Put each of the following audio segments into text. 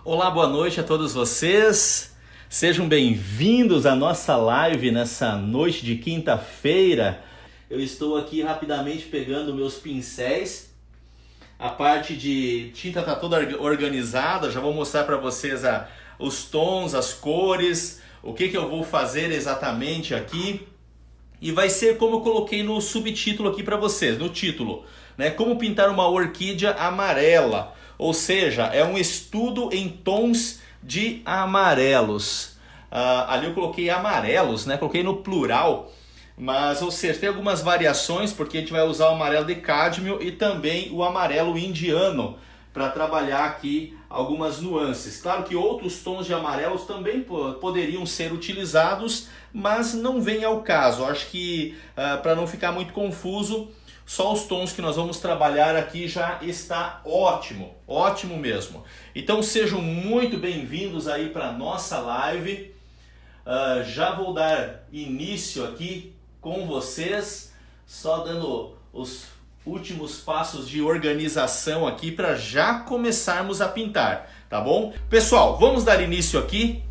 Olá, boa noite a todos vocês. Sejam bem-vindos à nossa live nessa noite de quinta-feira. Eu estou aqui rapidamente pegando meus pincéis. A parte de tinta está toda organizada. Já vou mostrar para vocês os tons, as cores, o que eu vou fazer exatamente aqui. E vai ser como eu coloquei no subtítulo aqui para vocês, no título, né? Como pintar uma orquídea amarela. Ou seja, é um estudo em tons de amarelos. Ali eu coloquei amarelos, né? Coloquei no plural. Mas, ou seja, tem algumas variações, porque a gente vai usar o amarelo de cádmio e também o amarelo indiano para trabalhar aqui algumas nuances. Claro que outros tons de amarelos também poderiam ser utilizados, mas não vem ao caso. Acho que, para não ficar muito confuso, só os tons que nós vamos trabalhar aqui já está ótimo, ótimo mesmo. Então sejam muito bem-vindos aí para a nossa live. Já vou dar início aqui com vocês, só dando os últimos passos de organização aqui para já começarmos a pintar, tá bom? Pessoal, vamos dar início aqui.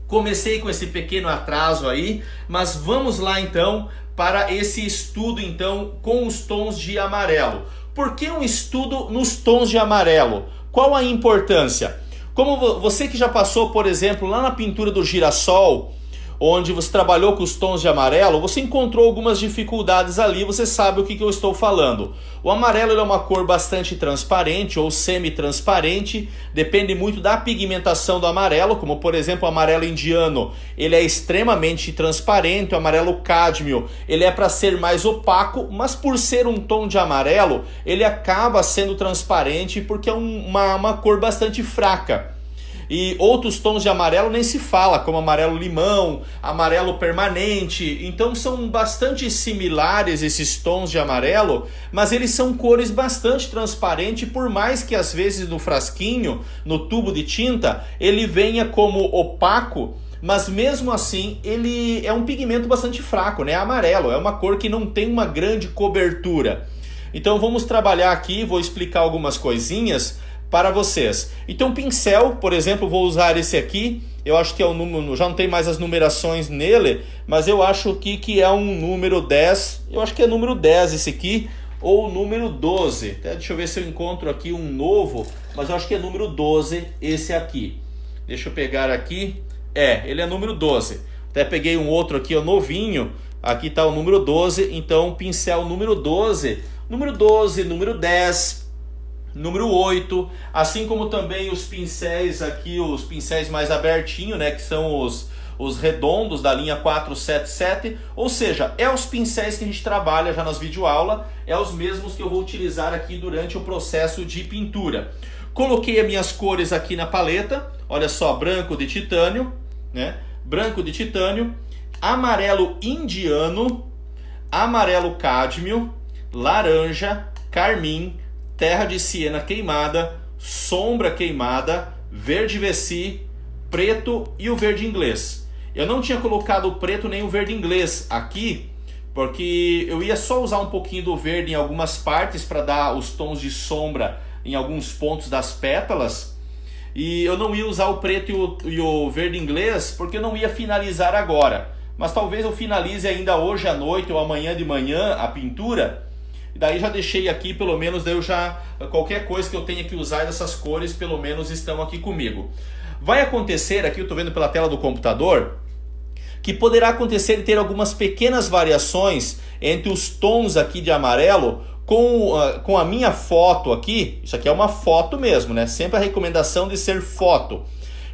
Comecei com esse pequeno atraso aí, mas vamos lá então para esse estudo então com os tons de amarelo. Por que um estudo nos tons de amarelo? Qual a importância? Como você que já passou, por exemplo, lá na pintura do girassol, onde você trabalhou com os tons de amarelo, você encontrou algumas dificuldades ali, você sabe o que eu estou falando. O amarelo é uma cor bastante transparente ou semi-transparente, depende muito da pigmentação do amarelo, como por exemplo o amarelo indiano, ele é extremamente transparente, o amarelo cádmio, ele é para ser mais opaco, mas por ser um tom de amarelo, ele acaba sendo transparente porque é uma cor bastante fraca. E outros tons de amarelo nem se fala, como amarelo limão, amarelo permanente. Então são bastante similares esses tons de amarelo, mas eles são cores bastante transparentes, por mais que às vezes no frasquinho, no tubo de tinta, ele venha como opaco, mas mesmo assim ele é um pigmento bastante fraco, né? Amarelo, é uma cor que não tem uma grande cobertura. Então vamos trabalhar aqui, vou explicar algumas coisinhas para vocês. Então pincel, por exemplo, vou usar esse aqui. Eu acho que é o número, já não tem mais as numerações nele, mas eu acho que é um número 10. Eu acho que é número 10 esse aqui, ou número 12. Até deixa eu ver se eu encontro aqui um novo, mas eu acho que é número 12 esse aqui. Deixa eu pegar aqui. Ele é número 12. Até peguei um outro aqui, ó, novinho. Aqui está o número 12, então pincel número 12, número 10, número 8, assim como também os pincéis aqui, os pincéis mais abertinhos, né, que são os redondos da linha 477, ou seja, os pincéis que a gente trabalha já nas videoaulas, os mesmos que eu vou utilizar aqui durante o processo de pintura. Coloquei as minhas cores aqui na paleta, olha só, branco de titânio, né, branco de titânio, amarelo indiano, amarelo cádmio, laranja, carmim, terra de siena queimada, sombra queimada, verde veci, preto e o verde inglês. Eu não tinha colocado o preto nem o verde inglês aqui, porque eu ia só usar um pouquinho do verde em algumas partes para dar os tons de sombra em alguns pontos das pétalas. E eu não ia usar o preto e o verde inglês porque eu não ia finalizar agora. Mas talvez eu finalize ainda hoje à noite ou amanhã de manhã a pintura. E daí já deixei aqui, pelo menos, daí eu já, qualquer coisa que eu tenha que usar dessas cores, pelo menos estão aqui comigo. Vai acontecer, aqui eu estou vendo pela tela do computador, que poderá acontecer de ter algumas pequenas variações entre os tons aqui de amarelo com a minha foto aqui. Isso aqui é uma foto mesmo, né? Sempre a recomendação de ser foto.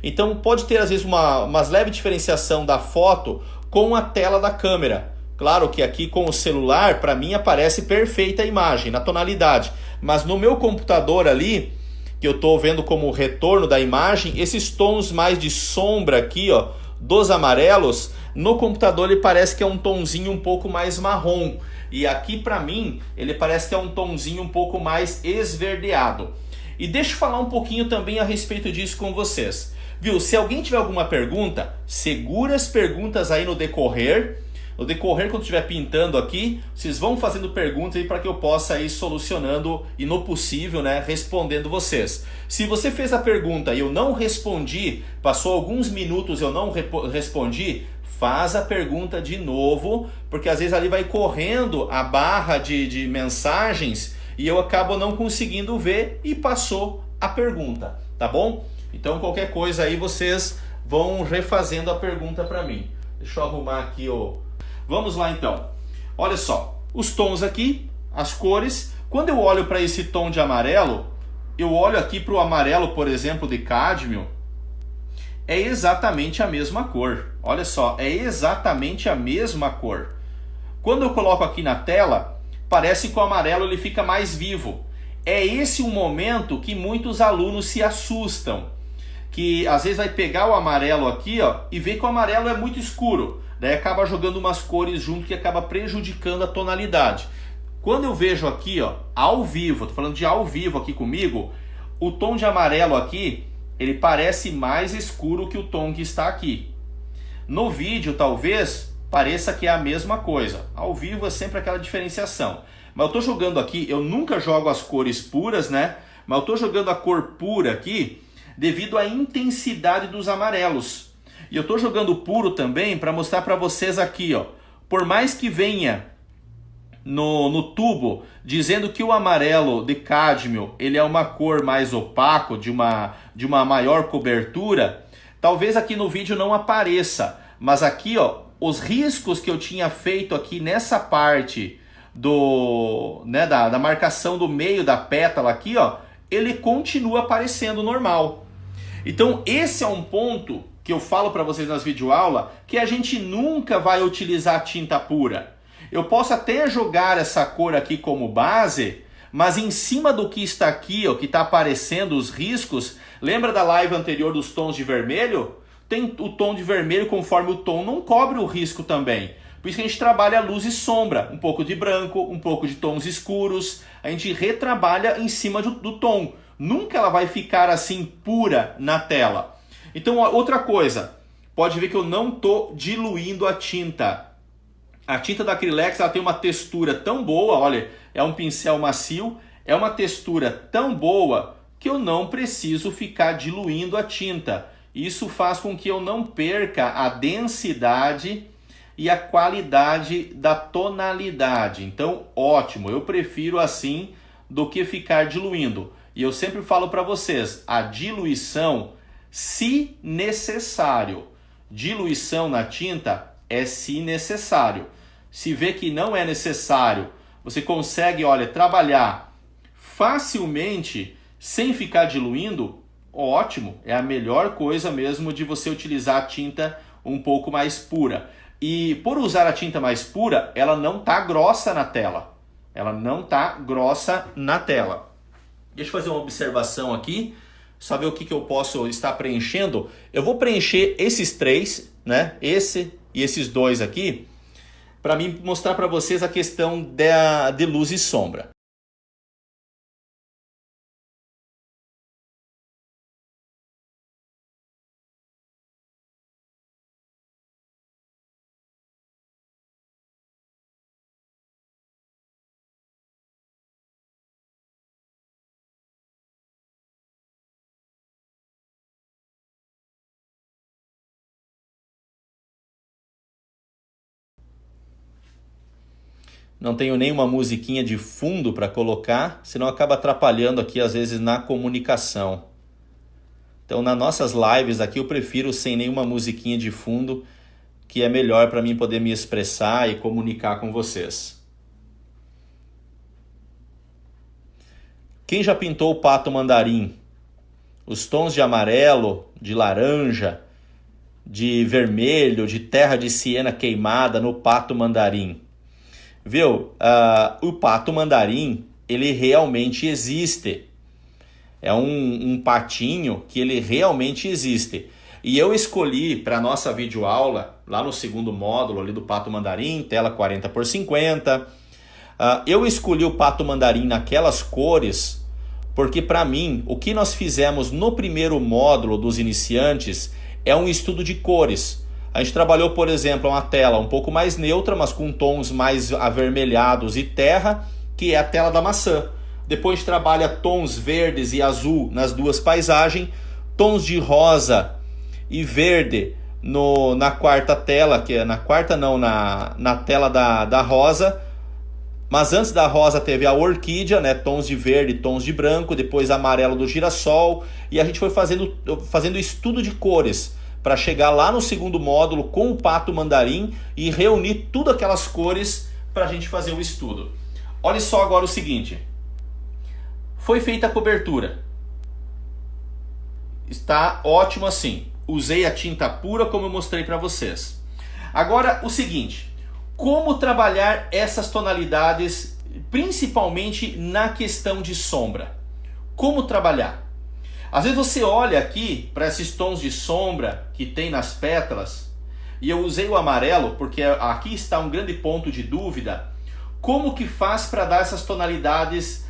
Então pode ter às vezes uma leve diferenciação da foto com a tela da câmera. Claro que aqui com o celular, para mim, aparece perfeita a imagem, na tonalidade. Mas no meu computador ali, que eu estou vendo como retorno da imagem, esses tons mais de sombra aqui, ó, dos amarelos, no computador ele parece que é um tonzinho um pouco mais marrom. E aqui para mim, ele parece que é um tonzinho um pouco mais esverdeado. E deixa eu falar um pouquinho também a respeito disso com vocês. Viu? Se alguém tiver alguma pergunta, segura as perguntas aí no decorrer. No decorrer, quando estiver pintando aqui, vocês vão fazendo perguntas aí para que eu possa ir solucionando e, no possível, né, respondendo vocês. Se você fez a pergunta e eu não respondi, passou alguns minutos e eu não respondi, faz a pergunta de novo, porque às vezes ali vai correndo a barra de mensagens e eu acabo não conseguindo ver e passou a pergunta, tá bom? Então qualquer coisa aí vocês vão refazendo a pergunta para mim. Deixa eu arrumar aqui o... Vamos lá então. Olha só, os tons aqui, as cores. Quando eu olho para esse tom de amarelo, eu olho aqui para o amarelo, por exemplo, de cádmio, é exatamente a mesma cor. Olha só, é exatamente a mesma cor. Quando eu coloco aqui na tela, parece que o amarelo ele fica mais vivo. É esse um momento que muitos alunos se assustam, que às vezes vai pegar o amarelo aqui, ó, e ver que o amarelo é muito escuro. Daí acaba jogando umas cores junto que acaba prejudicando a tonalidade. Quando eu vejo aqui, ó, ao vivo, tô falando de ao vivo aqui comigo, o tom de amarelo aqui, ele parece mais escuro que o tom que está aqui. No vídeo, talvez, pareça que é a mesma coisa. Ao vivo é sempre aquela diferenciação. Mas eu tô jogando aqui, eu nunca jogo as cores puras, né? Mas eu tô jogando a cor pura aqui devido à intensidade dos amarelos. E eu estou jogando puro também para mostrar para vocês aqui, ó. Por mais que venha no tubo dizendo que o amarelo de cádmio ele é uma cor mais opaco, de uma maior cobertura, talvez aqui no vídeo não apareça. Mas aqui, ó, os riscos que eu tinha feito aqui nessa parte da marcação do meio da pétala aqui, ó, ele continua aparecendo normal. Então esse é um ponto que eu falo para vocês nas videoaulas, que a gente nunca vai utilizar tinta pura. Eu posso até jogar essa cor aqui como base, mas em cima do que está aqui, ó, que está aparecendo os riscos, lembra da live anterior dos tons de vermelho? Tem o tom de vermelho, conforme o tom não cobre o risco também. Por isso que a gente trabalha luz e sombra, um pouco de branco, um pouco de tons escuros, a gente retrabalha em cima do tom. Nunca ela vai ficar assim pura na tela. Então, outra coisa, pode ver que eu não estou diluindo a tinta. A tinta da Acrylex ela tem uma textura tão boa, olha, é um pincel macio, é uma textura tão boa que eu não preciso ficar diluindo a tinta. Isso faz com que eu não perca a densidade e a qualidade da tonalidade. Então, ótimo, eu prefiro assim do que ficar diluindo. E eu sempre falo para vocês, a diluição, se necessário. Diluição na tinta é se necessário. Se vê que não é necessário, você consegue, olha, trabalhar facilmente sem ficar diluindo, ótimo. É a melhor coisa mesmo de você utilizar a tinta um pouco mais pura. E por usar a tinta mais pura, ela não tá grossa na tela. Ela não tá grossa na tela. Deixa eu fazer uma observação aqui, saber o que eu posso estar preenchendo. Eu vou preencher esses três, né? Esse e esses dois aqui, para mim mostrar para vocês a questão de luz e sombra. Não tenho nenhuma musiquinha de fundo para colocar, senão acaba atrapalhando aqui às vezes na comunicação. Então nas nossas lives aqui eu prefiro sem nenhuma musiquinha de fundo, que é melhor para mim poder me expressar e comunicar com vocês. Quem já pintou o pato mandarim? Os tons de amarelo, de laranja, de vermelho, de terra de siena queimada no pato mandarim. Viu? O pato mandarim, ele realmente existe. É um patinho que ele realmente existe. E eu escolhi para a nossa videoaula, lá no segundo módulo ali do pato mandarim, tela 40x50, eu escolhi o pato mandarim naquelas cores, porque para mim, o que nós fizemos no primeiro módulo dos iniciantes é um estudo de cores. A gente trabalhou, por exemplo, uma tela um pouco mais neutra, mas com tons mais avermelhados e terra, que é a tela da maçã. Depois a gente trabalha tons verdes e azul nas duas paisagens, tons de rosa e verde na quarta tela, que é na tela da rosa. Mas antes da rosa teve a orquídea, né? Tons de verde, tons de branco, depois amarelo do girassol. E a gente foi fazendo estudo de cores para chegar lá no segundo módulo com o pato mandarim e reunir tudo aquelas cores para a gente fazer o estudo. Olha só agora o seguinte. Foi feita a cobertura. Está ótimo assim. Usei a tinta pura como eu mostrei para vocês. Agora o seguinte. Como trabalhar essas tonalidades, principalmente na questão de sombra? Como trabalhar? Às vezes você olha aqui para esses tons de sombra que tem nas pétalas, e eu usei o amarelo porque aqui está um grande ponto de dúvida. Como que faz para dar essas tonalidades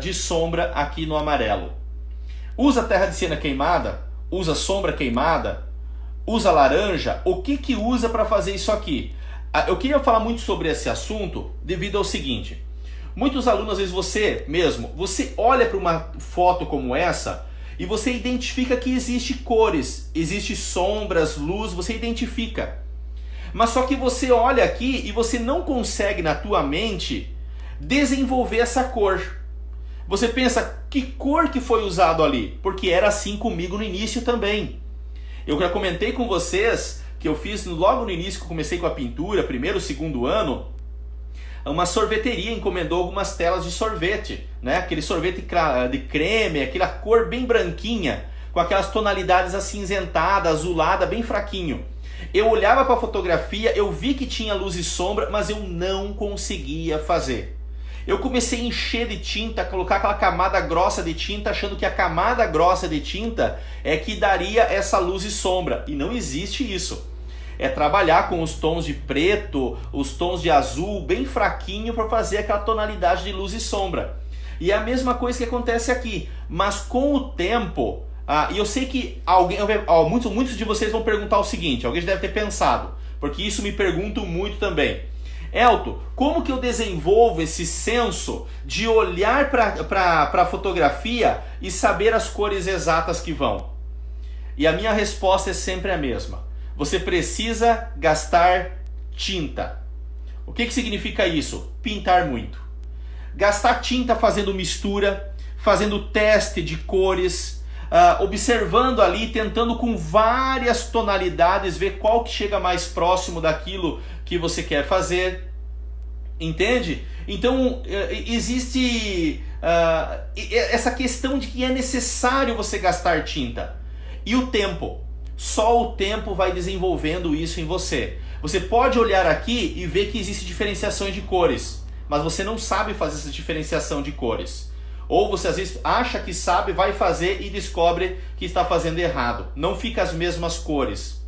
de sombra aqui no amarelo? Usa terra de siena queimada? Usa sombra queimada? Usa laranja? O que usa para fazer isso aqui? Eu queria falar muito sobre esse assunto devido ao seguinte. Muitos alunos, às vezes você olha para uma foto como essa e você identifica que existe cores, existe sombras, luz, você identifica. Mas só que você olha aqui e você não consegue na tua mente desenvolver essa cor. Você pensa, que cor que foi usado ali? Porque era assim comigo no início também. Eu já comentei com vocês que eu fiz logo no início, que eu comecei com a pintura, primeiro, segundo ano, uma sorveteria encomendou algumas telas de sorvete, né? Aquele sorvete de creme, aquela cor bem branquinha, com aquelas tonalidades acinzentadas, azulada, bem fraquinho. Eu olhava para a fotografia, eu vi que tinha luz e sombra, mas eu não conseguia fazer. Eu comecei a encher de tinta, colocar aquela camada grossa de tinta, achando que a camada grossa de tinta é que daria essa luz e sombra. E não existe isso. É trabalhar com os tons de preto, os tons de azul, bem fraquinho para fazer aquela tonalidade de luz e sombra. E é a mesma coisa que acontece aqui. Mas com o tempo, e eu sei que muitos de vocês vão perguntar o seguinte, alguém já deve ter pensado, porque isso me perguntam muito também. Elton, como que eu desenvolvo esse senso de olhar para a fotografia e saber as cores exatas que vão? E a minha resposta é sempre a mesma. Você precisa gastar tinta. O que significa isso? Pintar muito. Gastar tinta fazendo mistura, fazendo teste de cores, observando ali, tentando com várias tonalidades, ver qual que chega mais próximo daquilo que você quer fazer. Entende? Então existe essa questão de que é necessário você gastar tinta. E o tempo. Só o tempo vai desenvolvendo isso em você. Você pode olhar aqui e ver que existe diferenciação de cores, mas você não sabe fazer essa diferenciação de cores. Ou você às vezes acha que sabe, vai fazer e descobre que está fazendo errado. Não fica as mesmas cores.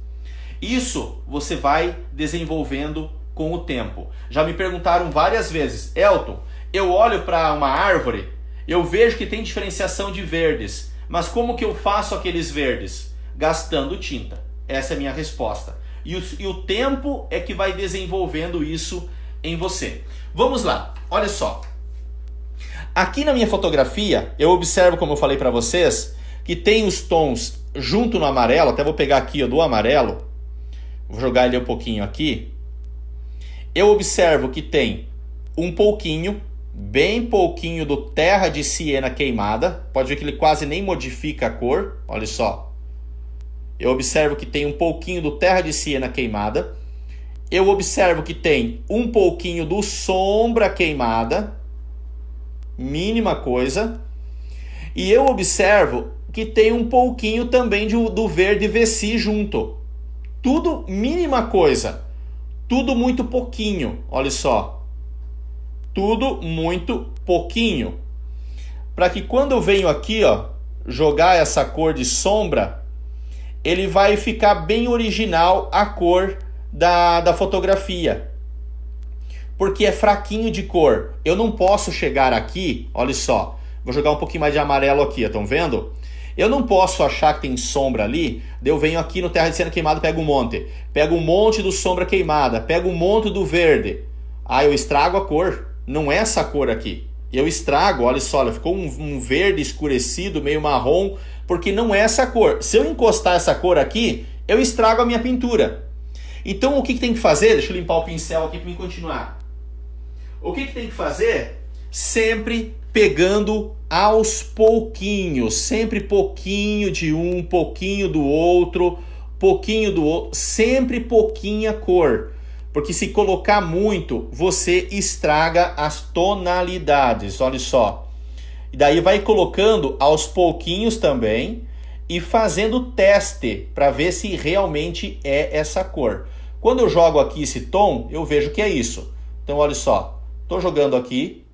Isso você vai desenvolvendo com o tempo. Já me perguntaram várias vezes, Elton, eu olho para uma árvore, eu vejo que tem diferenciação de verdes, mas como que eu faço aqueles verdes? Gastando tinta. Essa é a minha resposta. E o tempo é que vai desenvolvendo isso em você. Vamos lá, olha só. Aqui na minha fotografia, eu observo, como eu falei para vocês, que tem os tons junto no amarelo. Até vou pegar aqui do amarelo. Vou jogar ele um pouquinho aqui. Eu observo que tem um pouquinho, bem pouquinho do terra de siena queimada. Pode ver que ele quase nem modifica a cor. Olha só. Eu observo que tem um pouquinho do terra de siena queimada. Eu observo que tem um pouquinho do sombra queimada. Mínima coisa. E eu observo que tem um pouquinho também do verde VC junto. Tudo mínima coisa. Tudo muito pouquinho. Olha só. Tudo muito pouquinho. Para que quando eu venho aqui, jogar essa cor de sombra, ele vai ficar bem original a cor da fotografia. Porque é fraquinho de cor. Eu não posso chegar aqui, olha só. Vou jogar um pouquinho mais de amarelo aqui, estão vendo? Eu não posso achar que tem sombra ali, daí eu venho aqui no terra de cena queimada, pego um monte do sombra queimada, pego um monte do verde. Eu estrago a cor, não é essa cor aqui. Eu estrago, olha só, ficou um verde escurecido, meio marrom, porque não é essa cor. Se eu encostar essa cor aqui, eu estrago a minha pintura. Então o que tem que fazer? Deixa eu limpar o pincel aqui para mim continuar. O que tem que fazer? Sempre pegando aos pouquinhos, sempre pouquinho de um, pouquinho do outro, sempre pouquinha cor. Porque se colocar muito, você estraga as tonalidades, olha só. E daí vai colocando aos pouquinhos também e fazendo teste para ver se realmente é essa cor. Quando eu jogo aqui esse tom, eu vejo que é isso. Então olha só, estou jogando aqui,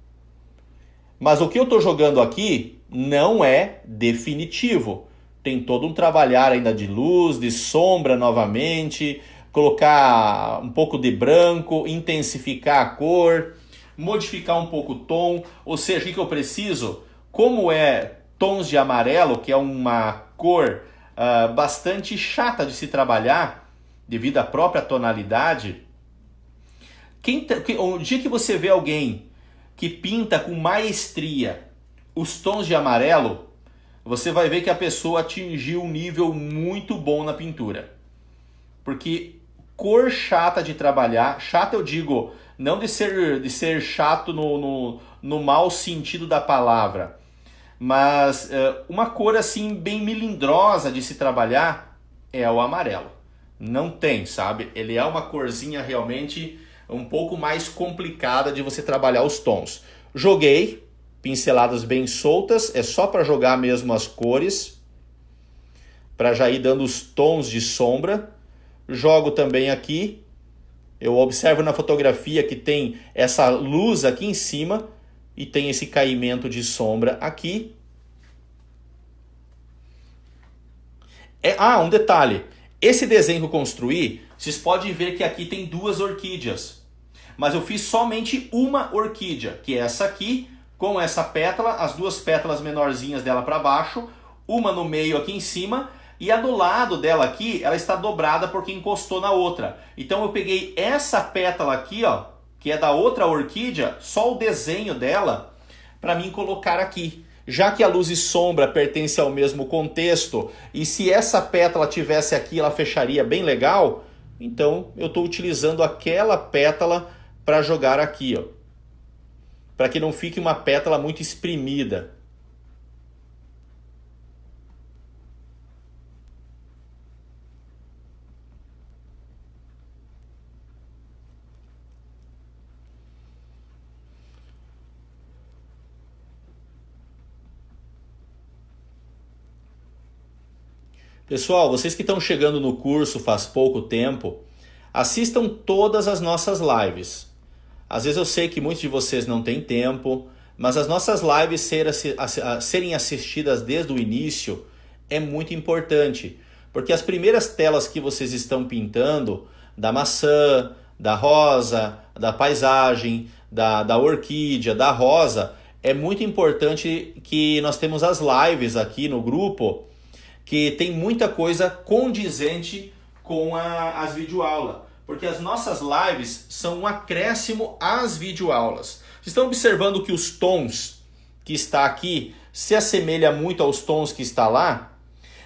mas o que eu estou jogando aqui não é definitivo. Tem todo um trabalhar ainda de luz, de sombra novamente, colocar um pouco de branco, intensificar a cor, modificar um pouco o tom. Ou seja, o que eu preciso? Como é tons de amarelo, que é uma cor bastante chata de se trabalhar, devido à própria tonalidade, o dia que você vê alguém que pinta com maestria os tons de amarelo, você vai ver que a pessoa atingiu um nível muito bom na pintura. Porque cor chata de trabalhar, chata eu digo, não de ser chato no mau sentido da palavra, mas uma cor assim bem melindrosa de se trabalhar é o amarelo. Não tem, sabe? Ele é uma corzinha realmente um pouco mais complicada de você trabalhar os tons. Joguei, pinceladas bem soltas, é só para jogar mesmo as cores, para já ir dando os tons de sombra. Jogo também aqui, eu observo na fotografia que tem essa luz aqui em cima e tem esse caimento de sombra aqui. Um detalhe, esse desenho que eu construí, vocês podem ver que aqui tem duas orquídeas, mas eu fiz somente uma orquídea, que é essa aqui, com essa pétala, as duas pétalas menorzinhas dela para baixo, uma no meio aqui em cima, e a do lado dela aqui, ela está dobrada porque encostou na outra. Então eu peguei essa pétala aqui, ó, que é da outra orquídea, só o desenho dela, para mim colocar aqui. Já que a luz e sombra pertencem ao mesmo contexto, e se essa pétala tivesse aqui, ela fecharia bem legal, então eu estou utilizando aquela pétala para jogar aqui, ó, para que não fique uma pétala muito espremida. Pessoal, vocês que estão chegando no curso faz pouco tempo, assistam todas as nossas lives. Às vezes eu sei que muitos de vocês não têm tempo, mas as nossas lives serem assistidas desde o início é muito importante. Porque as primeiras telas que vocês estão pintando, da maçã, da rosa, da paisagem, da orquídea, da rosa, é muito importante que nós temos as lives aqui no grupo, que tem muita coisa condizente com as videoaulas. Porque as nossas lives são um acréscimo às videoaulas. Vocês estão observando que os tons que está aqui se assemelha muito aos tons que está lá?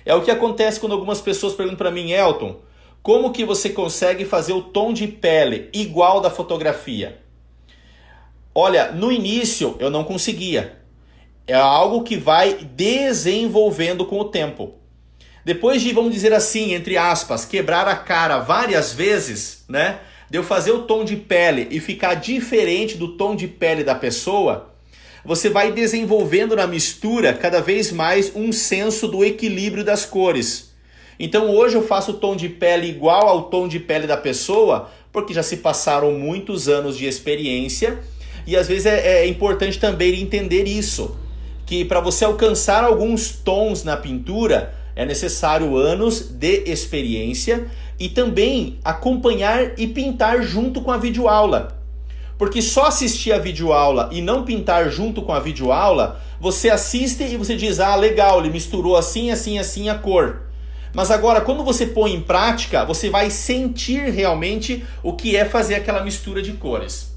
É o que acontece quando algumas pessoas perguntam para mim, Elton, como que você consegue fazer o tom de pele igual da fotografia? Olha, no início eu não conseguia. É algo que vai desenvolvendo com o tempo. Depois de, vamos dizer assim, entre aspas, quebrar a cara várias vezes, né? De eu fazer o tom de pele e ficar diferente do tom de pele da pessoa, você vai desenvolvendo na mistura cada vez mais um senso do equilíbrio das cores. Então hoje eu faço o tom de pele igual ao tom de pele da pessoa, porque já se passaram muitos anos de experiência e às vezes é importante também entender isso, que para você alcançar alguns tons na pintura, é necessário anos de experiência e também acompanhar e pintar junto com a videoaula. Porque só assistir a videoaula e não pintar junto com a videoaula, você assiste e você diz, ah, legal, ele misturou assim, assim, assim a cor. Mas agora, quando você põe em prática, você vai sentir realmente o que é fazer aquela mistura de cores.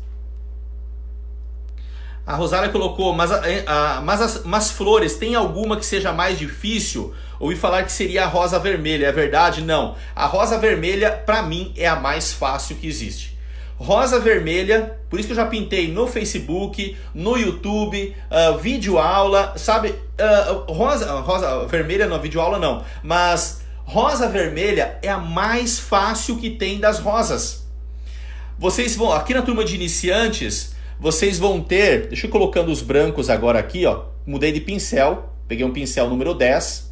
A Rosália colocou, mas flores, tem alguma que seja mais difícil? Ouvi falar que seria a rosa vermelha, é verdade? Não. A rosa vermelha, para mim, é a mais fácil que existe. Rosa vermelha, por isso que eu já pintei no Facebook, no YouTube, vídeo aula, sabe? Rosa vermelha não, vídeo aula não. Mas rosa vermelha é a mais fácil que tem das rosas. Vocês vão, aqui na turma de iniciantes, vocês vão ter, deixa eu ir colocando os brancos agora aqui, ó. Mudei de pincel, peguei um pincel número 10,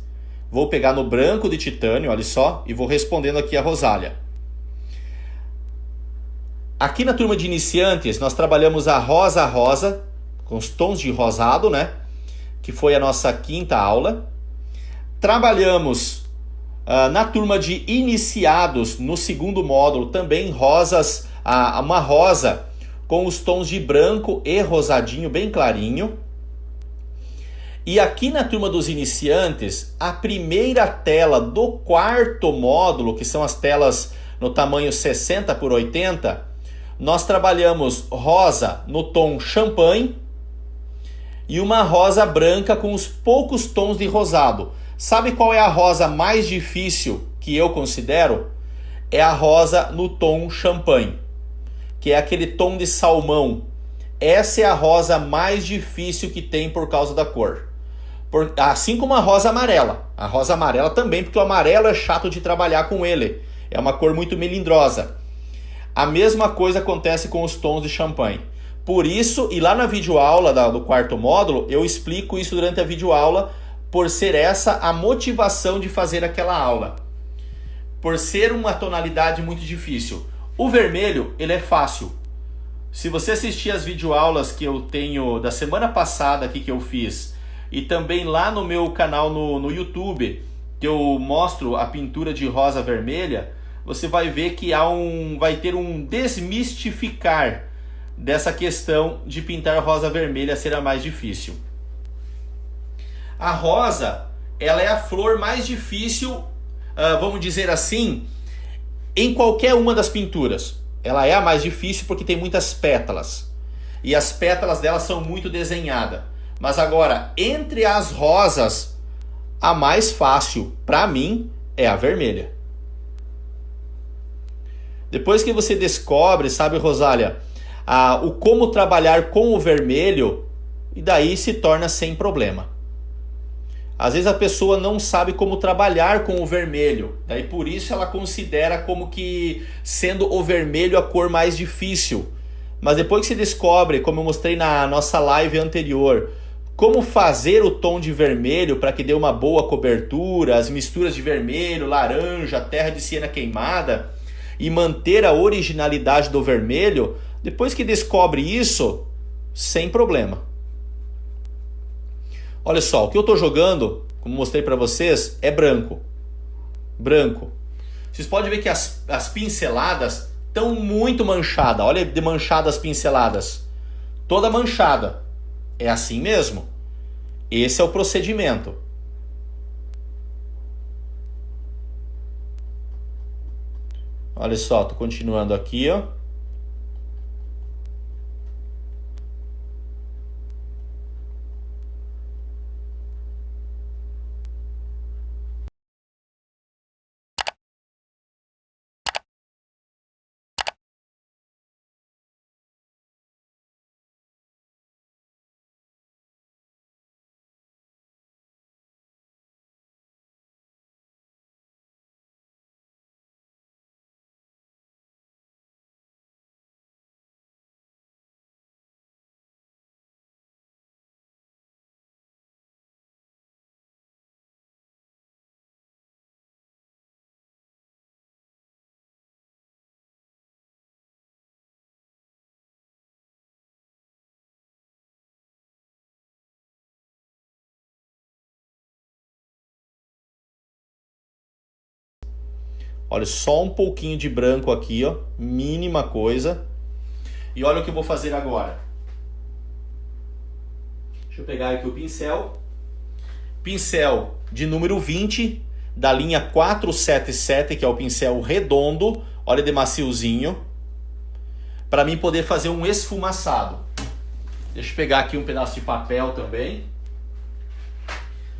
vou pegar no branco de titânio, olha só, e vou respondendo aqui a Rosália. Aqui na turma de iniciantes, nós trabalhamos a rosa, com os tons de rosado, né? Que foi a nossa quinta aula. Trabalhamos na turma de iniciados, no segundo módulo, também rosas, uma rosa com os tons de branco e rosadinho bem clarinho. E aqui na turma dos iniciantes, a primeira tela do quarto módulo, que são as telas no tamanho 60 por 80, nós trabalhamos rosa no tom champanhe e uma rosa branca com os poucos tons de rosado. Sabe qual é a rosa mais difícil que eu considero? É a rosa no tom champanhe, que é aquele tom de salmão. Essa é a rosa mais difícil que tem por causa da cor. Assim como a rosa amarela. A rosa amarela também, porque o amarelo é chato de trabalhar com ele. É uma cor muito melindrosa. A mesma coisa acontece com os tons de champanhe. Por isso, e lá na videoaula do quarto módulo, eu explico isso durante a videoaula, por ser essa a motivação de fazer aquela aula. Por ser uma tonalidade muito difícil. O vermelho, ele é fácil. Se você assistir as videoaulas que eu tenho da semana passada aqui que eu fiz, e também lá no meu canal no YouTube, que eu mostro a pintura de rosa vermelha, você vai ver que vai ter um desmistificar dessa questão de pintar rosa vermelha ser a mais difícil. A rosa, ela é a flor mais difícil, vamos dizer assim, em qualquer uma das pinturas. Ela é a mais difícil porque tem muitas pétalas. E as pétalas dela são muito desenhadas. Mas agora, entre as rosas, a mais fácil, para mim, é a vermelha. Depois que você descobre, sabe, Rosália, o como trabalhar com o vermelho, e daí se torna sem problema. Às vezes a pessoa não sabe como trabalhar com o vermelho, daí por isso ela considera como que sendo o vermelho a cor mais difícil. Mas depois que se descobre, como eu mostrei na nossa live anterior, como fazer o tom de vermelho para que dê uma boa cobertura, as misturas de vermelho, laranja, terra de siena queimada, e manter a originalidade do vermelho, depois que descobre isso, sem problema. Olha só, o que eu estou jogando, como mostrei para vocês, é branco. Branco. Vocês podem ver que as pinceladas estão muito manchadas. Olha de manchada as pinceladas. Toda manchada. É assim mesmo. Esse é o procedimento. Olha só, estou continuando aqui, ó. Olha, só um pouquinho de branco aqui, ó, mínima coisa. E olha o que eu vou fazer agora. Deixa eu pegar aqui o pincel. Pincel de número 20, da linha 477, que é o pincel redondo. Olha de maciozinho. Para mim poder fazer um esfumaçado. Deixa eu pegar aqui um pedaço de papel também.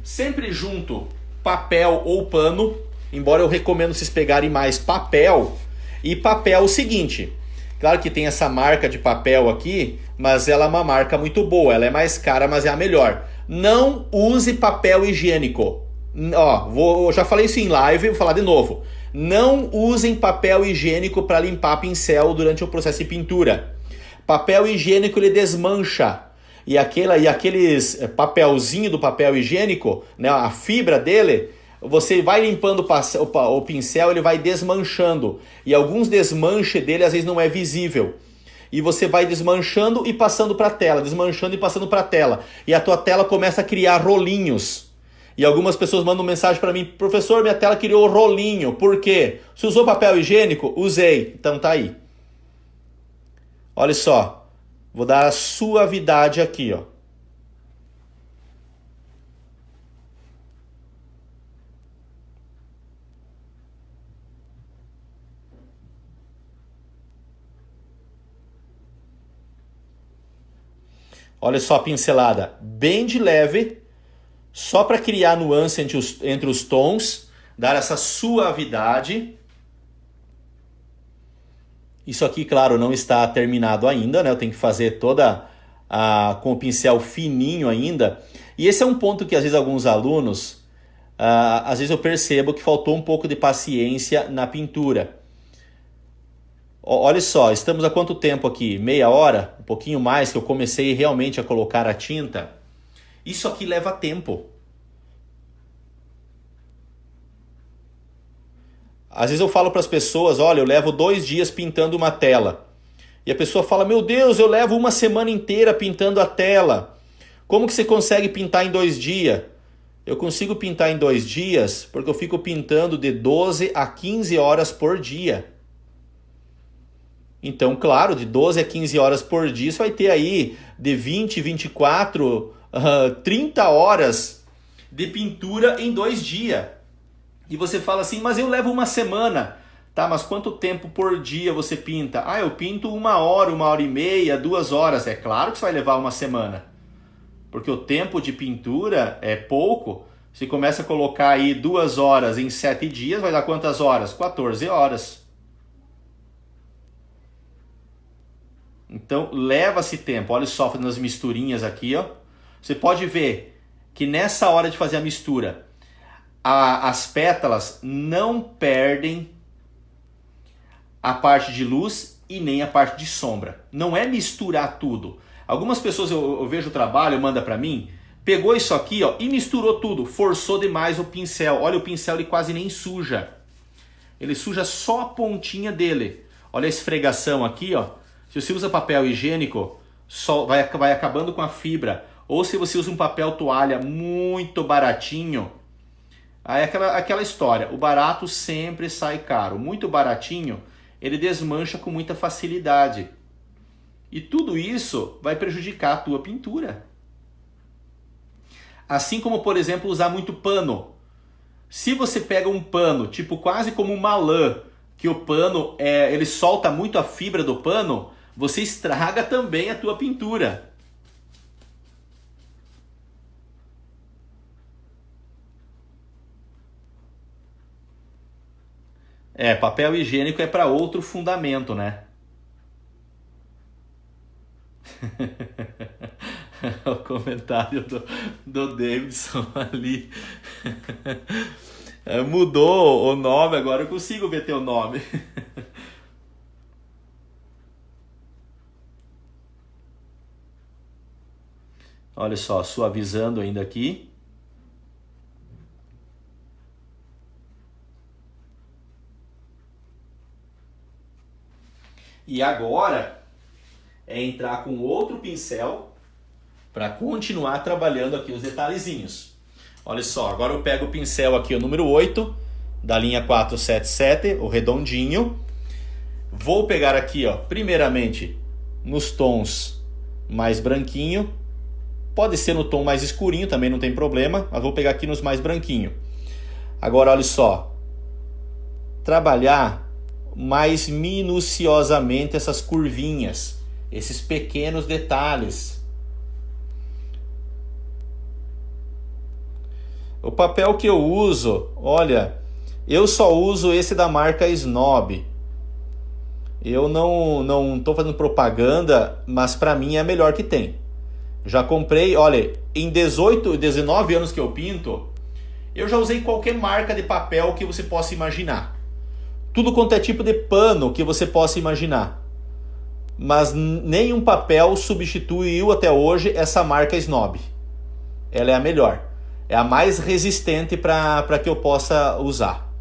Sempre junto papel ou pano. Embora eu recomendo vocês pegarem mais papel. E papel o seguinte. Claro que tem essa marca de papel aqui, mas ela é uma marca muito boa. Ela é mais cara, mas é a melhor. Não use papel higiênico. Ó, já falei isso em live, vou falar de novo. Não usem papel higiênico para limpar pincel durante o processo de pintura. Papel higiênico ele desmancha. E aqueles papelzinho do papel higiênico, né, a fibra dele, você vai limpando o pincel, ele vai desmanchando. E alguns desmanches dele às vezes não é visível. E você vai desmanchando e passando para a tela, desmanchando e passando para a tela. E a tua tela começa a criar rolinhos. E algumas pessoas mandam mensagem para mim: professor, minha tela criou rolinho. Por quê? Você usou papel higiênico? Usei. Então tá aí. Olha só. Vou dar a suavidade aqui, ó. Olha só a pincelada, bem de leve, só para criar nuance entre os tons, dar essa suavidade. Isso aqui, claro, não está terminado ainda, né? Eu tenho que fazer toda com o pincel fininho ainda. E esse é um ponto que às vezes alguns alunos, às vezes eu percebo que faltou um pouco de paciência na pintura. Olha só, estamos há quanto tempo aqui? Meia hora? Um pouquinho mais que eu comecei realmente a colocar a tinta. Isso aqui leva tempo. Às vezes eu falo para as pessoas, olha, eu levo 2 dias pintando uma tela. E a pessoa fala, meu Deus, eu levo uma semana inteira pintando a tela. Como que você consegue pintar em 2 dias? Eu consigo pintar em 2 dias porque eu fico pintando de 12 a 15 horas por dia. Então, claro, de 12 a 15 horas por dia, você vai ter aí de 20, 24, 30 horas de pintura em 2 dias. E você fala assim, mas eu levo uma semana. Tá, mas quanto tempo por dia você pinta? Ah, eu pinto 1 hora, 1h30, 2 horas. É claro que você vai levar uma semana. Porque o tempo de pintura é pouco. Você começa a colocar aí 2 horas em 7 dias, vai dar quantas horas? 14 horas. Então, leva-se tempo. Olha só, fazendo as misturinhas aqui, ó. Você pode ver que nessa hora de fazer a mistura, as pétalas não perdem a parte de luz e nem a parte de sombra. Não é misturar tudo. Algumas pessoas, eu vejo o trabalho, manda pra mim, pegou isso aqui, ó, e misturou tudo. Forçou demais o pincel. Olha, o pincel ele quase nem suja. Ele suja só a pontinha dele. Olha a esfregação aqui, ó. Se você usa papel higiênico, só vai acabando com a fibra. Ou se você usa um papel toalha muito baratinho, aí é aquela história. O barato sempre sai caro. Muito baratinho, ele desmancha com muita facilidade. E tudo isso vai prejudicar a tua pintura. Assim como, por exemplo, usar muito pano. Se você pega um pano, tipo quase como uma lã, que o pano ele solta muito a fibra do pano, você estraga também a tua pintura. Papel higiênico é para outro fundamento, né? O comentário do Davidson ali. Mudou o nome, agora eu consigo ver teu nome. Olha só, suavizando ainda aqui. E agora é entrar com outro pincel para continuar trabalhando aqui os detalhezinhos. Olha só, agora eu pego o pincel aqui, o número 8, da linha 477, o redondinho. Vou pegar aqui, ó, primeiramente, nos tons mais branquinho. Pode ser no tom mais escurinho, também não tem problema, mas vou pegar aqui nos mais branquinho. Agora, olha só. Trabalhar mais minuciosamente essas curvinhas, esses pequenos detalhes. O papel que eu uso, olha, eu só uso esse da marca Snob. Eu não estou fazendo propaganda, mas para mim é a melhor que tem. Já comprei, olha, em 19 anos que eu pinto, eu já usei qualquer marca de papel que você possa imaginar. Tudo quanto é tipo de pano que você possa imaginar. Mas nenhum papel substituiu até hoje essa marca Snob. Ela é a melhor. É a mais resistente para que eu possa usar.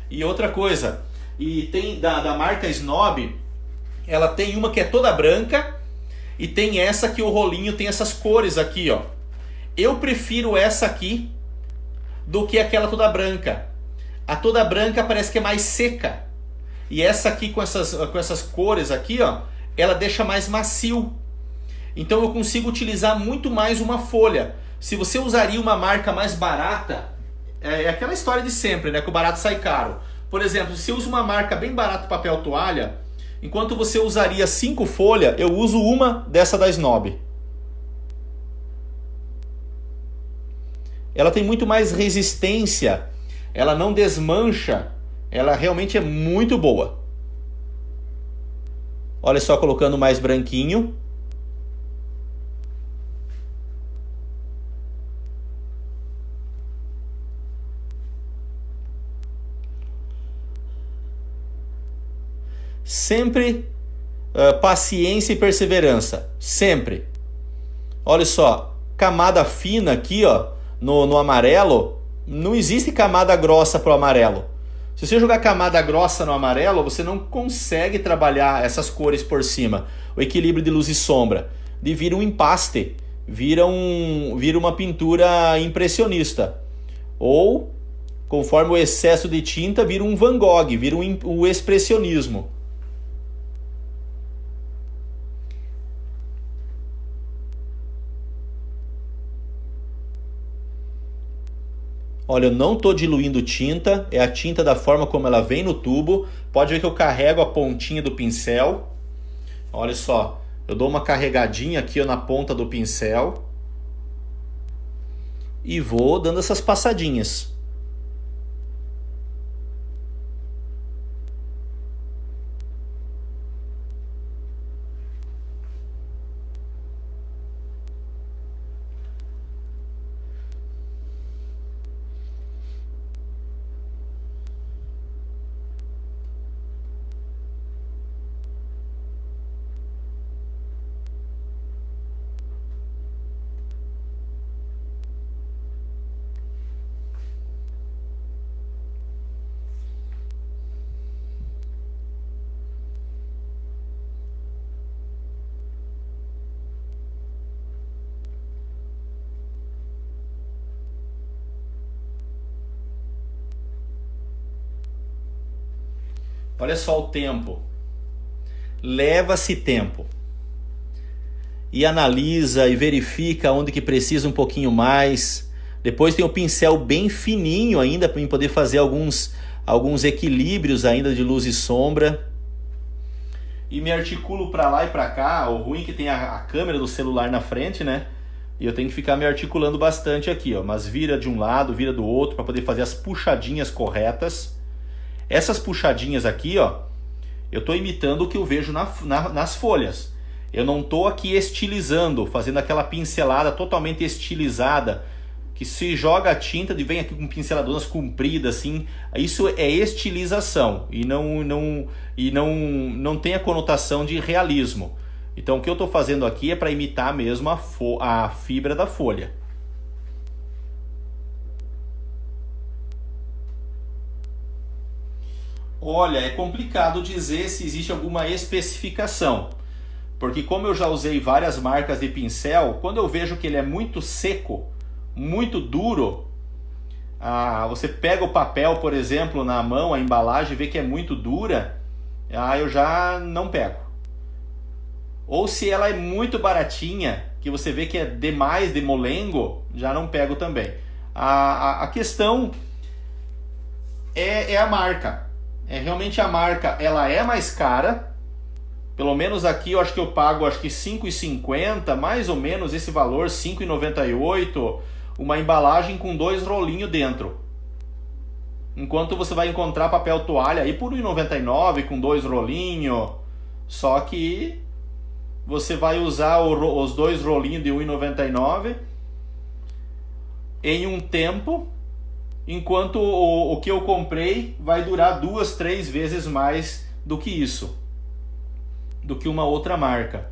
E outra coisa, e tem da marca Snob, ela tem uma que é toda branca e tem essa que o rolinho tem essas cores aqui, ó. Eu prefiro essa aqui do que aquela toda branca. A toda branca parece que é mais seca. E essa aqui com essas cores aqui, ó, ela deixa mais macio. Então eu consigo utilizar muito mais uma folha. Se você usaria uma marca mais barata, é aquela história de sempre, né? Que o barato sai caro. Por exemplo, se eu uso uma marca bem barata papel toalha, enquanto você usaria 5 folhas, eu uso uma dessa da Snob. Ela tem muito mais resistência, ela não desmancha, ela realmente é muito boa. Olha só, colocando mais branquinho. Sempre paciência e perseverança, sempre. Olha só, camada fina aqui, ó, no amarelo, não existe camada grossa para o amarelo. Se você jogar camada grossa no amarelo, você não consegue trabalhar essas cores por cima, o equilíbrio de luz e sombra, e vira um empaste, vira uma pintura impressionista, ou conforme o excesso de tinta, vira um Van Gogh, vira um expressionismo. Olha, eu não estou diluindo tinta, é a tinta da forma como ela vem no tubo. Pode ver que eu carrego a pontinha do pincel. Olha só, eu dou uma carregadinha aqui ó, na ponta do pincel. E vou dando essas passadinhas. Olha só o tempo. Leva-se tempo. E analisa e verifica onde que precisa um pouquinho mais. Depois tem o pincel bem fininho ainda para poder fazer alguns equilíbrios ainda de luz e sombra. E me articulo para lá e para cá. O ruim é que tem a câmera do celular na frente, né? E eu tenho que ficar me articulando bastante aqui, ó. Mas vira de um lado, vira do outro para poder fazer as puxadinhas corretas. Essas puxadinhas aqui, ó, eu estou imitando o que eu vejo nas folhas. Eu não estou aqui estilizando, fazendo aquela pincelada totalmente estilizada, que se joga a tinta e vem aqui com pinceladoras compridas, assim. Isso é estilização e não tem a conotação de realismo. Então o que eu estou fazendo aqui é para imitar mesmo a fibra da folha. Olha, é complicado dizer se existe alguma especificação, porque como eu já usei várias marcas de pincel, quando eu vejo que ele é muito seco, muito duro, Você pega o papel, por exemplo, na mão, a embalagem, e vê que é muito dura, eu já não pego. Ou se ela é muito baratinha, que você vê que é demais de molengo, já não pego também. A questão é a marca. Realmente a marca, ela é mais cara. Pelo menos aqui eu acho que eu pago R$ 5,50, mais ou menos esse valor, R$ 5,98, uma embalagem com 2 rolinhos dentro. Enquanto você vai encontrar papel toalha aí por R$ 1,99 com 2 rolinhos. Só que você vai usar os 2 rolinhos de R$ 1,99 em um tempo, enquanto o que eu comprei vai durar 2, 3 vezes mais do que isso, do que uma outra marca.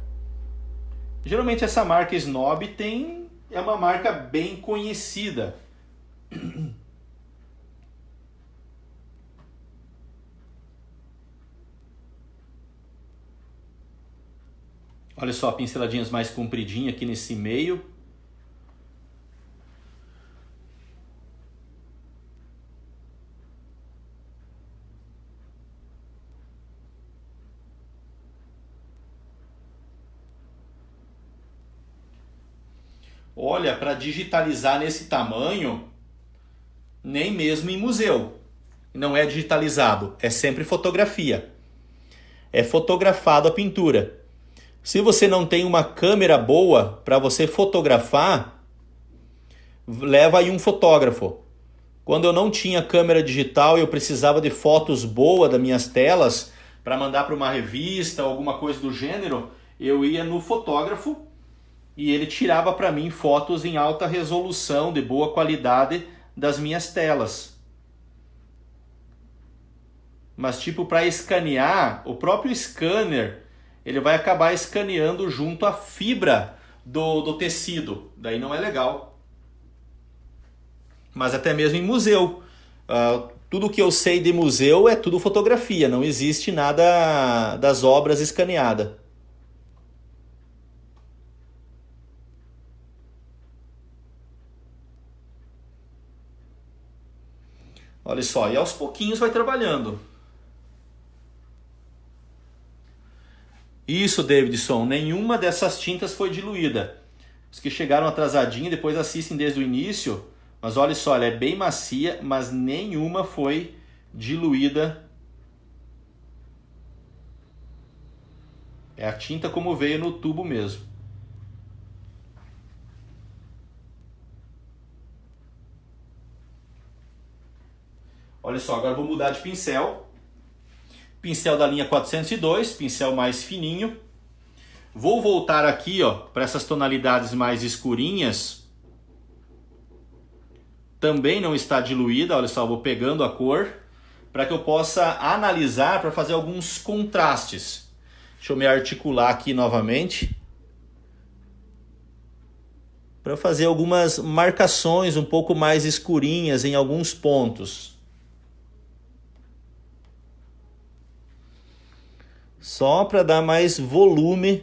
Geralmente essa marca Snob é uma marca bem conhecida. Olha só, pinceladinhas mais compridinhas aqui nesse meio. Olha, para digitalizar nesse tamanho, nem mesmo em museu. Não é digitalizado, é sempre fotografia. É fotografado a pintura. Se você não tem uma câmera boa para você fotografar, leva aí um fotógrafo. Quando eu não tinha câmera digital e eu precisava de fotos boas das minhas telas para mandar para uma revista ou alguma coisa do gênero, eu ia no fotógrafo e ele tirava para mim fotos em alta resolução, de boa qualidade das minhas telas. Mas tipo, para escanear, o próprio scanner, ele vai acabar escaneando junto à fibra do tecido. Daí não é legal. Mas até mesmo em museu. Tudo que eu sei de museu é tudo fotografia. Não existe nada das obras escaneada. Olha só, e aos pouquinhos vai trabalhando. Isso, Davidson, nenhuma dessas tintas foi diluída. Os que chegaram atrasadinho, depois assistem desde o início, mas olha só, ela é bem macia, mas nenhuma foi diluída. É a tinta como veio no tubo mesmo. Olha só, agora eu vou mudar de pincel. Pincel da linha 402, pincel mais fininho. Vou voltar aqui, ó, para essas tonalidades mais escurinhas. Também não está diluída, olha só, vou pegando a cor para que eu possa analisar, para fazer alguns contrastes. Deixa eu me articular aqui novamente. Para fazer algumas marcações um pouco mais escurinhas em alguns pontos. Só para dar mais volume.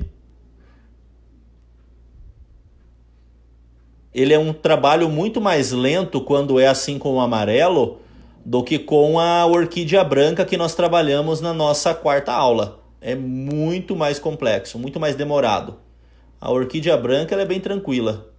Ele é um trabalho muito mais lento quando é assim com o amarelo do que com a orquídea branca que nós trabalhamos na nossa quarta aula. É muito mais complexo, muito mais demorado. A orquídea branca ela é bem tranquila.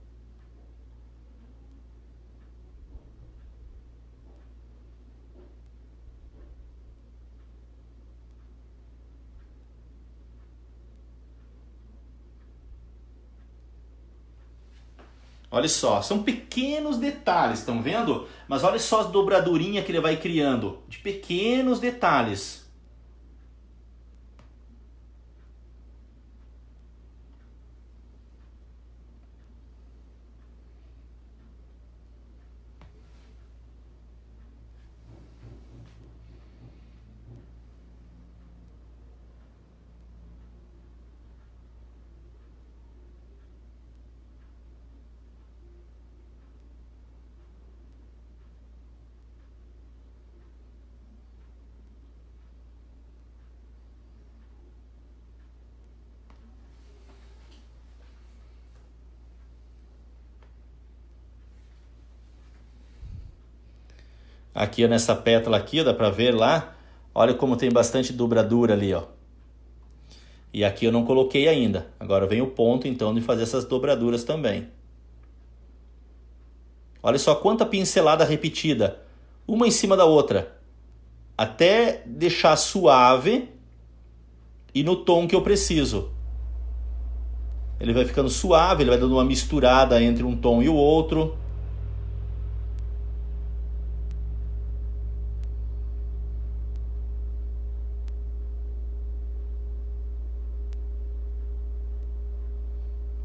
Olha só, são pequenos detalhes, estão vendo? Mas olha só as dobradurinhas que ele vai criando, de pequenos detalhes. Aqui nessa pétala aqui, dá pra ver lá. Olha como tem bastante dobradura ali, ó. E aqui eu não coloquei ainda. Agora vem o ponto então de fazer essas dobraduras também. Olha só quanta pincelada repetida. Uma em cima da outra. Até deixar suave e no tom que eu preciso. Ele vai ficando suave, ele vai dando uma misturada entre um tom e o outro.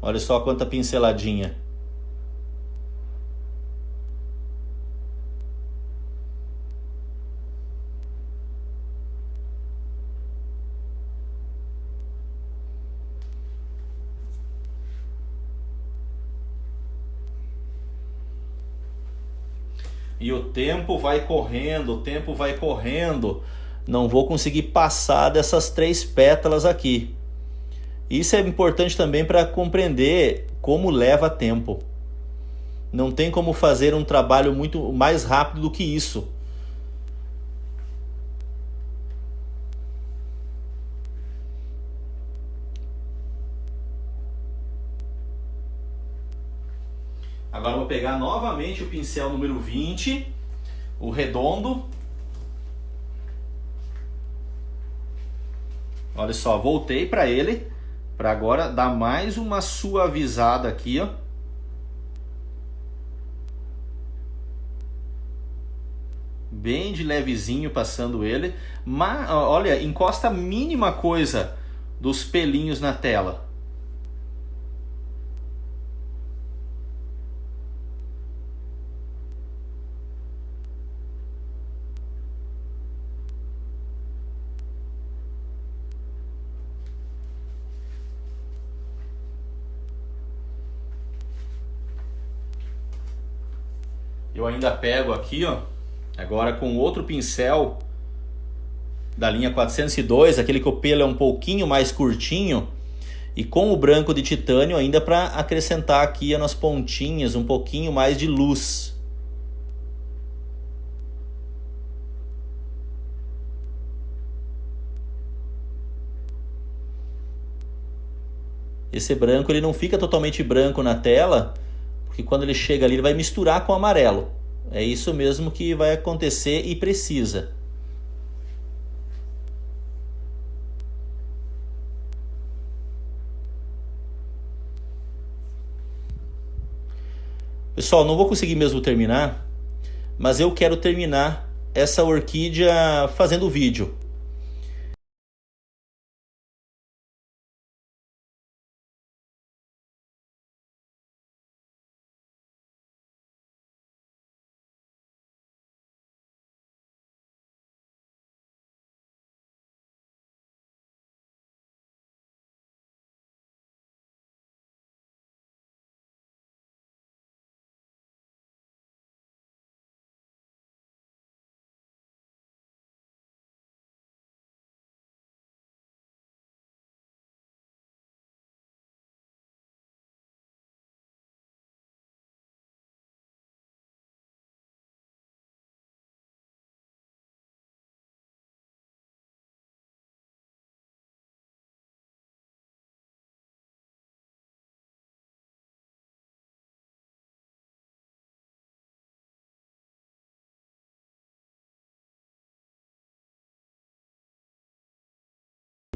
Olha só quanta pinceladinha. E o tempo vai correndo, o tempo vai correndo. Não vou conseguir passar dessas 3 pétalas aqui. Isso é importante também para compreender como leva tempo. Não tem como fazer um trabalho muito mais rápido do que isso. Agora eu vou pegar novamente o pincel número 20, o redondo. Olha só, voltei para ele, para agora dar mais uma suavizada aqui, ó. Bem de levezinho passando ele. Mas, olha, encosta a mínima coisa dos pelinhos na tela. Eu ainda pego aqui, ó, agora com outro pincel da linha 402, aquele que o pelo é um pouquinho mais curtinho, e com o branco de titânio ainda para acrescentar aqui nas pontinhas um pouquinho mais de luz. Esse branco ele não fica totalmente branco na tela, porque quando ele chega ali ele vai misturar com o amarelo. É isso mesmo que vai acontecer e precisa. Pessoal, não vou conseguir mesmo terminar, mas eu quero terminar essa orquídea fazendo o vídeo.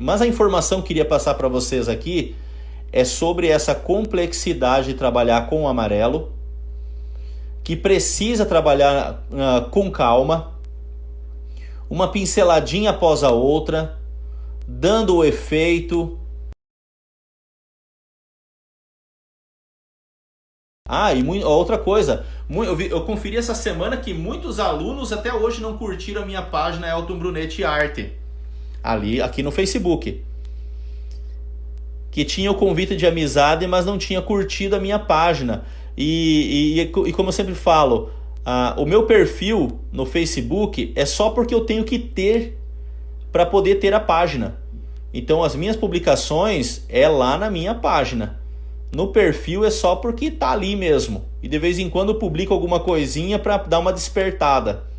Mas a informação que eu queria passar para vocês aqui é sobre essa complexidade de trabalhar com o amarelo, que precisa trabalhar com calma, uma pinceladinha após a outra, dando o efeito. E outra coisa, eu conferi essa semana que muitos alunos até hoje não curtiram a minha página Elton Brunetti Arte, aqui no Facebook, que tinha o convite de amizade, mas não tinha curtido a minha página. E como eu sempre falo, o meu perfil no Facebook é só porque eu tenho que ter para poder ter a página. Então as minhas publicações é lá na minha página. No perfil é só porque tá ali mesmo. E de vez em quando eu publico alguma coisinha para dar uma despertada.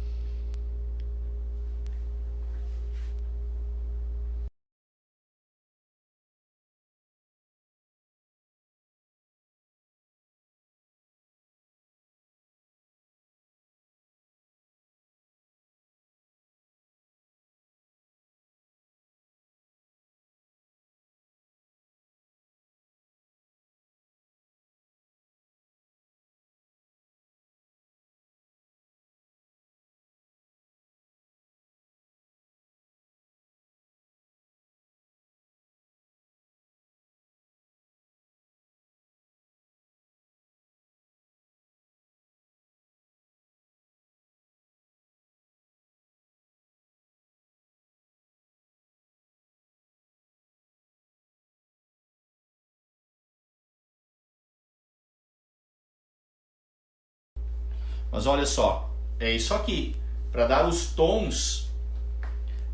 Mas olha só, é isso aqui. Para dar os tons,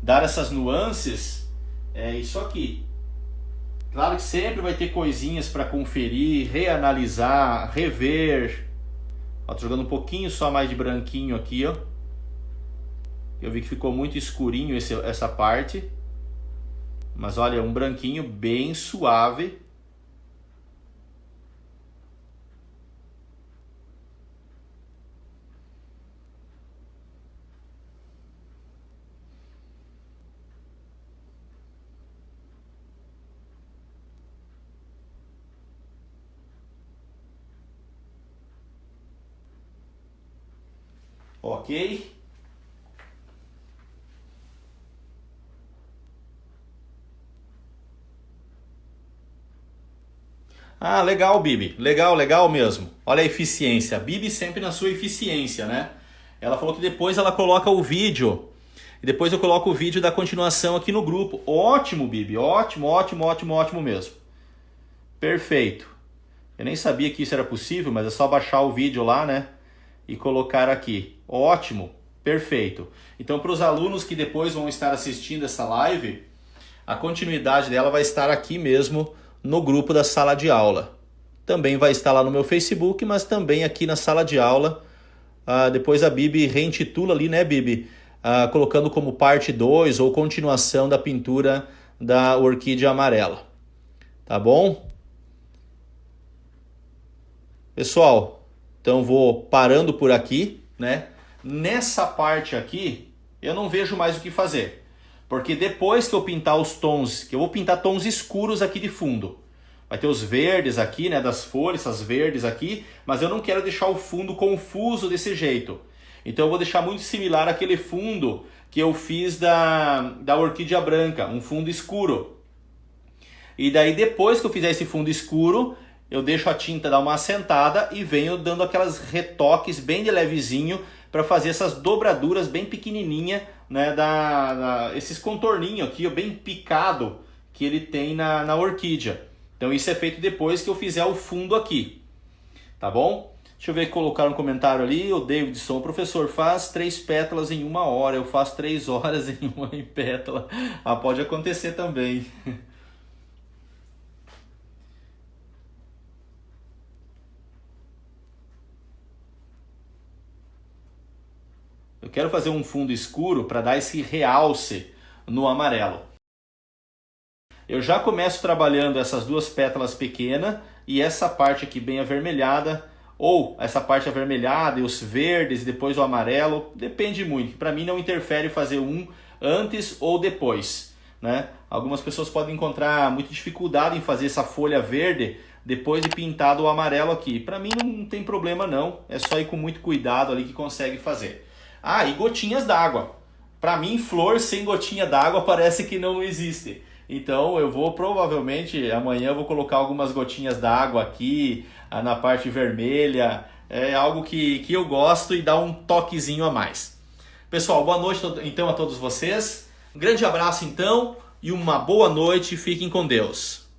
dar essas nuances, é isso aqui. Claro que sempre vai ter coisinhas para conferir, reanalisar, rever. Ó, tô jogando um pouquinho só mais de branquinho aqui, ó. Eu vi que ficou muito escurinho essa parte. Mas olha, um branquinho bem suave. Ok? Ah, legal, Bibi. Legal, legal mesmo. Olha a eficiência. A Bibi sempre na sua eficiência, né? Ela falou que depois ela coloca o vídeo. E depois eu coloco o vídeo da continuação aqui no grupo. Ótimo, Bibi. Ótimo, ótimo, ótimo, ótimo mesmo. Perfeito. Eu nem sabia que isso era possível, mas é só baixar o vídeo lá, né? E colocar aqui. Ótimo. Perfeito. Então, para os alunos que depois vão estar assistindo essa live, a continuidade dela vai estar aqui mesmo no grupo da sala de aula. Também vai estar lá no meu Facebook, mas também aqui na sala de aula. Depois a Bibi reintitula ali, né, Bibi? Colocando como parte 2 ou continuação da pintura da orquídea amarela. Tá bom? Pessoal, então vou parando por aqui, né? Nessa parte aqui, eu não vejo mais o que fazer. Porque depois que eu pintar os tons, que eu vou pintar tons escuros aqui de fundo. Vai ter os verdes aqui, né, das folhas, essas verdes aqui, mas eu não quero deixar o fundo confuso desse jeito. Então eu vou deixar muito similar àquele fundo que eu fiz da orquídea branca, um fundo escuro. E daí depois que eu fizer esse fundo escuro, eu deixo a tinta dar uma assentada e venho dando aquelas retoques bem de levezinho para fazer essas dobraduras bem pequenininha, né, esses contorninhos aqui, bem picado que ele tem na orquídea. Então isso é feito depois que eu fizer o fundo aqui, tá bom? Deixa eu ver, colocar um comentário ali, o Davidson, o professor faz 3 pétalas em 1 hora, eu faço 3 horas em 1 pétala. Pode acontecer também. Eu quero fazer um fundo escuro para dar esse realce no amarelo. Eu já começo trabalhando essas 2 pétalas pequenas e essa parte aqui bem avermelhada, ou essa parte avermelhada e os verdes e depois o amarelo, depende muito. Para mim não interfere fazer um antes ou depois, né? Algumas pessoas podem encontrar muita dificuldade em fazer essa folha verde depois de pintado o amarelo aqui. Para mim não tem problema não, é só ir com muito cuidado ali que consegue fazer. E gotinhas d'água. Para mim, flor sem gotinha d'água parece que não existe. Então eu vou provavelmente, amanhã eu vou colocar algumas gotinhas d'água aqui, na parte vermelha. É algo que eu gosto e dá um toquezinho a mais. Pessoal, boa noite então a todos vocês. Um grande abraço então e uma boa noite. Fiquem com Deus.